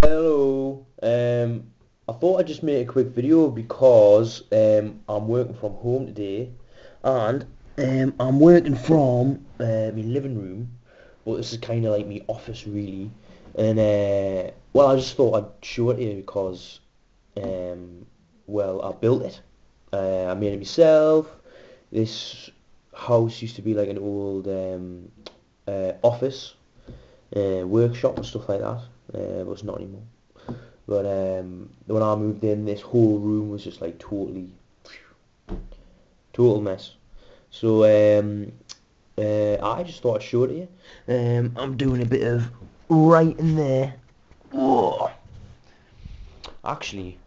Hello. I thought I'd just make a quick video because I'm working from home today, and I'm working from my living room, but this is kind of like my office really. And well, I just thought I'd show it to you because well, I built it. I made it myself. This house used to be like an old office, workshop and stuff like that, but it's not anymore. But when I moved in, this whole room was just like total mess. So I just thought I'd show it to you. I'm doing a bit of writing there. Whoa. Actually,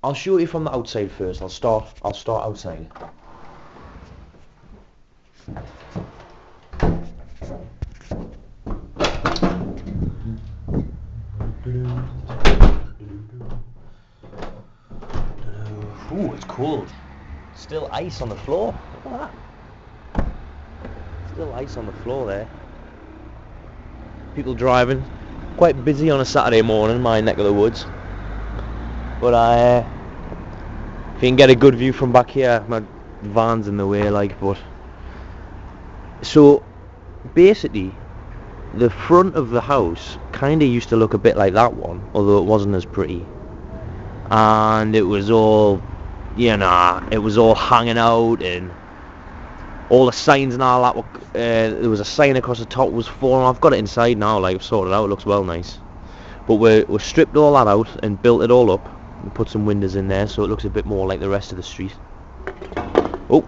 I'll show you from the outside first. I'll start outside. Ooh, it's cold. Still ice on the floor. Look at that. Still ice on the floor there. People driving. Quite busy on a Saturday morning, my neck of the woods. But if you can get a good view from back here, my van's in the way, like. But so basically, the front of the house kind of used to look a bit like that one, although it wasn't as pretty. And it was all, it was all hanging out, and all the signs and all that were, there was a sign across the top was falling. I've got it inside now, like, I've sorted it out, it looks well nice. But we stripped all that out and built it all up and put some windows in there so it looks a bit more like the rest of the street. Oh,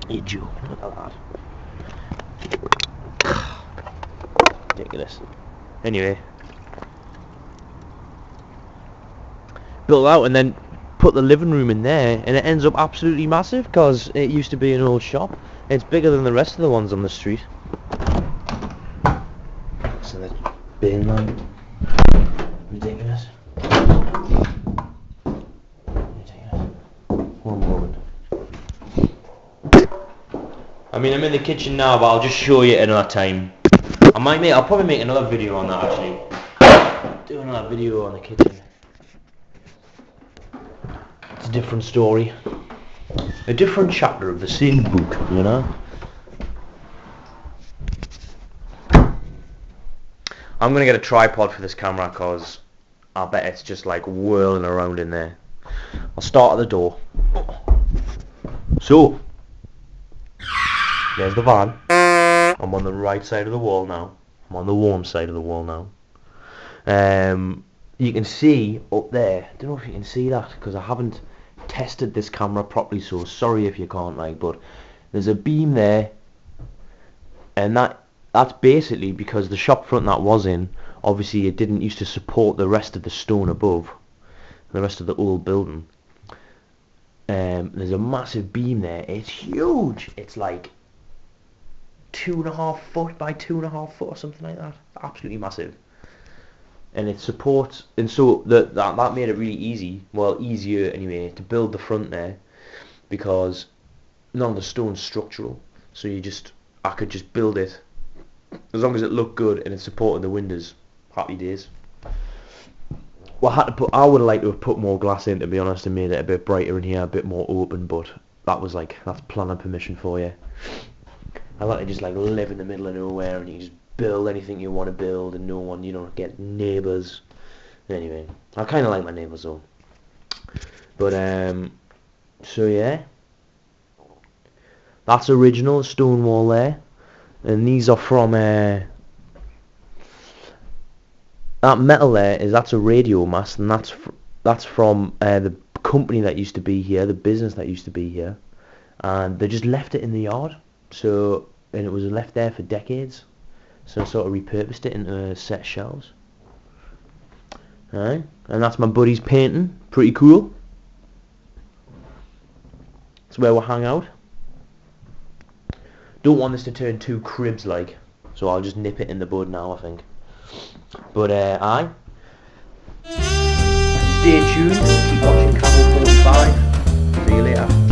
you joke, look at that. Ridiculous. Anyway, built out and then put the living room in there, and it ends up absolutely massive because it used to be an old shop. It's bigger than the rest of the ones on the street. So that's been like ridiculous. One moment. I mean, I'm in the kitchen now, but I'll just show you another time. I'll probably make another video on that actually. Do another video on the kitchen. It's a different story. A different chapter of the same book, you know? I'm gonna get a tripod for this camera because I bet it's just like whirling around in there. I'll start at the door. So, there's the van. I'm on the right side of the wall now. I'm on the warm side of the wall now. You can see up there, I don't know if you can see that because I haven't tested this camera properly, so sorry if you can't, like, but there's a beam there, and that's basically because the shop front that was in, obviously it didn't used to support the rest of the stone above, the rest of the old building. There's a massive beam there. It's huge. It's like 2.5 foot by 2.5 foot or something like that. Absolutely massive. And it supports, and so that made it really easy, well, easier anyway, to build the front there, because none of the stone's structural, so I could just build it as long as it looked good and it supported the windows. Happy days. Well, I would have liked to have put more glass in, to be honest, and made it a bit brighter in here, a bit more open, but that's planning permission for you. I like to just like live in the middle of nowhere and you just build anything you want to build, and no one, you don't get neighbours. Anyway, I kind of like my neighbours though. But so yeah, that's original stone wall there, and these are from that metal there that's a radio mast, and that's from the company that used to be here, the business that used to be here, and they just left it in the yard. So, and it was left there for decades. So I sort of repurposed it into a set of shelves. Alright, and that's my buddy's painting. Pretty cool. That's where we'll hang out. Don't want this to turn too cribs like, so I'll just nip it in the bud now, I think. But stay tuned. Keep watching Camel 45. See you later.